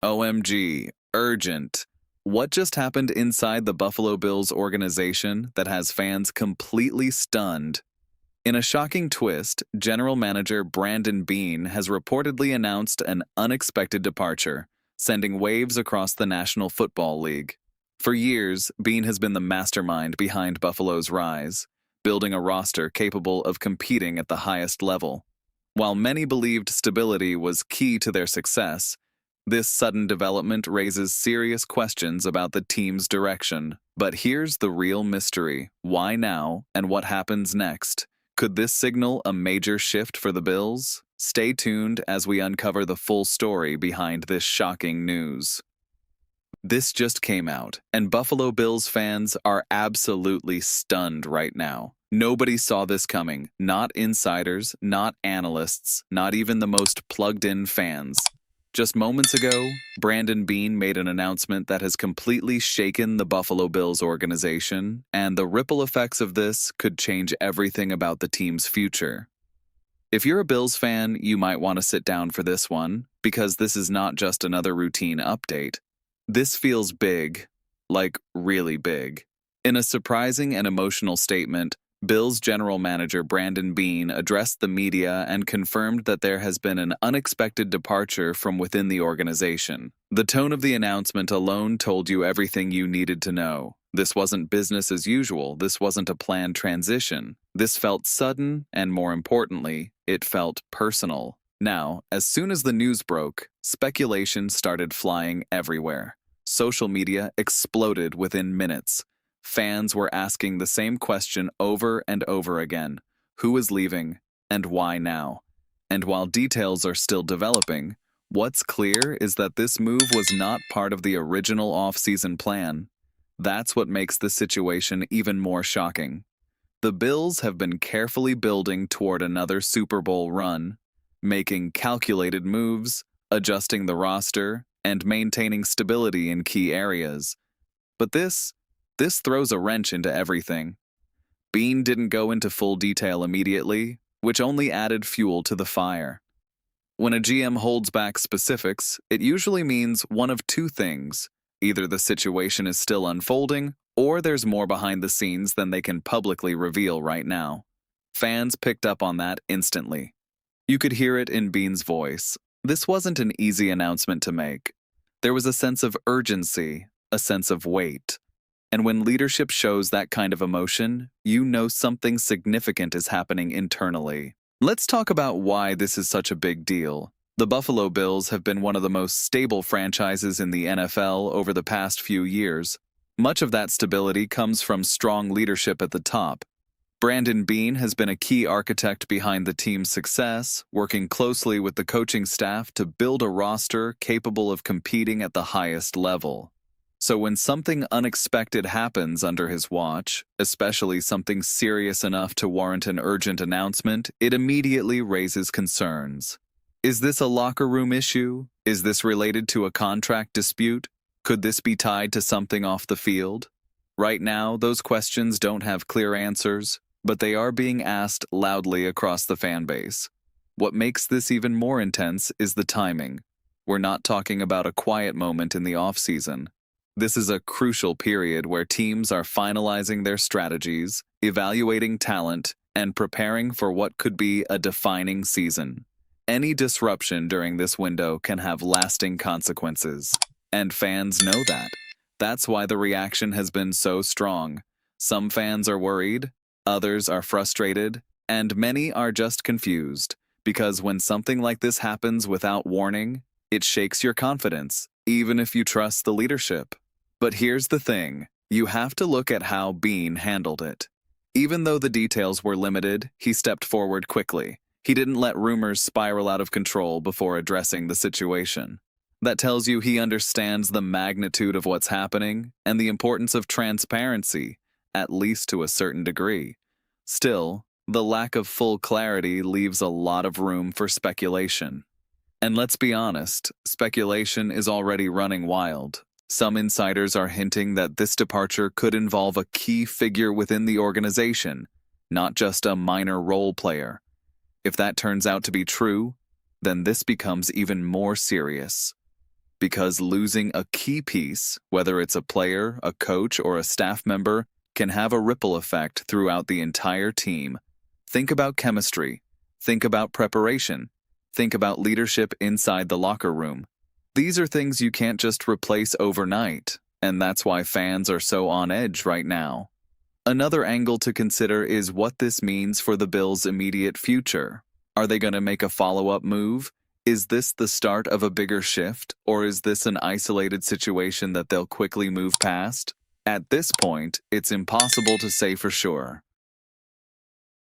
OMG, urgent. What just happened inside the Buffalo Bills organization that has fans completely stunned? In a shocking twist, General Manager Brandon Beane has reportedly announced an unexpected departure, sending waves across the National Football League. For years, Beane has been the mastermind behind Buffalo's rise, building a roster capable of competing at the highest level. While many believed stability was key to their success, this sudden development raises serious questions about the team's direction. But here's the real mystery: why now, and what happens next? Could this signal a major shift for the Bills? Stay tuned as we uncover the full story behind this shocking news. This just came out, and Buffalo Bills fans are absolutely stunned right now. Nobody saw this coming, not insiders, not analysts, not even the most plugged-in fans. Just moments ago, Brandon Beane made an announcement that has completely shaken the Buffalo Bills organization, and the ripple effects of this could change everything about the team's future. If you're a Bills fan, you might want to sit down for this one, because this is not just another routine update. This feels big, like really big. In a surprising and emotional statement, Bills general manager Brandon Beane addressed the media and confirmed that there has been an unexpected departure from within the organization. The tone of the announcement alone told you everything you needed to know. This wasn't business as usual. This wasn't a planned transition. This felt sudden, and more importantly, it felt personal. Now, as soon as the news broke, speculation started flying everywhere. Social media exploded within minutes. Fans were asking the same question over and over again: who is leaving, and why now? And while details are still developing, what's clear is that this move was not part of the original off-season plan. That's what makes the situation even more shocking. The Bills have been carefully building toward another Super Bowl run, making calculated moves, adjusting the roster, and maintaining stability in key areas. But this throws a wrench into everything. Beane didn't go into full detail immediately, which only added fuel to the fire. When a GM holds back specifics, it usually means one of two things: either the situation is still unfolding, or there's more behind the scenes than they can publicly reveal right now. Fans picked up on that instantly. You could hear it in Beane's voice. This wasn't an easy announcement to make. There was a sense of urgency, a sense of weight. And when leadership shows that kind of emotion, you know something significant is happening internally. Let's talk about why this is such a big deal. The Buffalo Bills have been one of the most stable franchises in the NFL over the past few years. Much of that stability comes from strong leadership at the top. Brandon Beane has been a key architect behind the team's success, working closely with the coaching staff to build a roster capable of competing at the highest level. So when something unexpected happens under his watch, especially something serious enough to warrant an urgent announcement, it immediately raises concerns. Is this a locker room issue? Is this related to a contract dispute? Could this be tied to something off the field? Right now, those questions don't have clear answers, but they are being asked loudly across the fan base. What makes this even more intense is the timing. We're not talking about a quiet moment in the off-season. This is a crucial period where teams are finalizing their strategies, evaluating talent, and preparing for what could be a defining season. Any disruption during this window can have lasting consequences, and fans know that. That's why the reaction has been so strong. Some fans are worried, others are frustrated, and many are just confused, because when something like this happens without warning, it shakes your confidence, even if you trust the leadership. But here's the thing: you have to look at how Beane handled it. Even though the details were limited, he stepped forward quickly. He didn't let rumors spiral out of control before addressing the situation. That tells you he understands the magnitude of what's happening and the importance of transparency, at least to a certain degree. Still, the lack of full clarity leaves a lot of room for speculation. And let's be honest, speculation is already running wild. Some insiders are hinting that this departure could involve a key figure within the organization, not just a minor role player. If that turns out to be true, then this becomes even more serious. because losing a key piece, whether it's a player, a coach, or a staff member, can have a ripple effect throughout the entire team. Think about chemistry. Think about preparation. Think about leadership inside the locker room. These are things you can't just replace overnight, and that's why fans are so on edge right now. Another angle to consider is what this means for the Bills' immediate future. Are they going to make a follow-up move? Is this the start of a bigger shift, or is this an isolated situation that they'll quickly move past? At this point, it's impossible to say for sure.